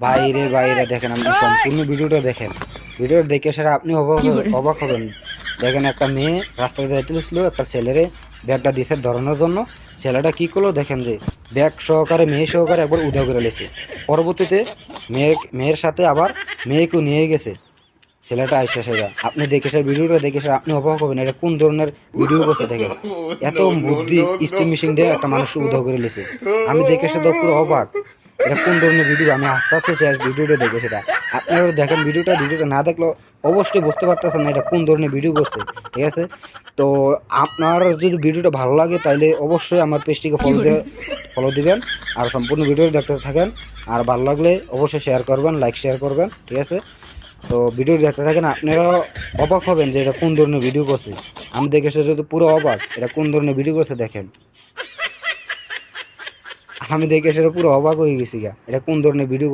বাইরে বাইরে দেখেন, আপনি সম্পূর্ণ ভিডিওটা দেখেন। ভিডিওটা দেখে সেটা আপনি অবাক অবাক হবেন। দেখেন একটা মেয়ে রাস্তায় যাইতেছিল, একটা ছেলেরে ব্যাগটা দিছে ধরানোর জন্য। ছেলেটা কি করলো দেখেন, যে ব্যাগ সহকারে মেয়ে সহকারে একবার উধাও করে লেছে। পরবর্তীতে মেয়ের সাথে আবার মেয়েকেও নিয়ে গেছে ছেলেটা আইসা। সেটা আপনি দেখে সে ভিডিওটা দেখে সে আপনি অবাক হবেন, এটা কোন ধরনের ভিডিও করছে দেখেন। এত No, no, বুদ্ধি no, স্টিম মেশিন দিয়ে একটা মানুষ উধাও করে লেছে। আমি দেখে সে তো পুরো অবাক, এটা কোন ধরনের ভিডিও। আমি আস্তে আস্তে শেষ ভিডিওটা দেখে সেটা আপনারা দেখেন। ভিডিওটা না দেখলেও অবশ্যই বুঝতে পারতেছেন না এটা কোন ধরনের ভিডিও করছে, ঠিক আছে? তো আপনার যদি ভিডিওটা ভালো লাগে তাহলে অবশ্যই আমার পেজটিকে ফলো দিবেন, আর সম্পূর্ণ ভিডিও দেখতে থাকেন। আর ভালো লাগলে অবশ্যই শেয়ার করবেন, লাইক শেয়ার করবেন, ঠিক আছে? তো ভিডিও দেখতে থাকেন, আপনারা অবাক হবেন যে এটা কোন ধরনের ভিডিও করছে। আমি দেখে সেটা তো পুরো অবাক, এটা কোন ধরনের ভিডিও করছে দেখেন। আমি দেখে সেটা পুরো অবাক হয়ে গেছি গা, এটা কোন ধরনের ভিডিও।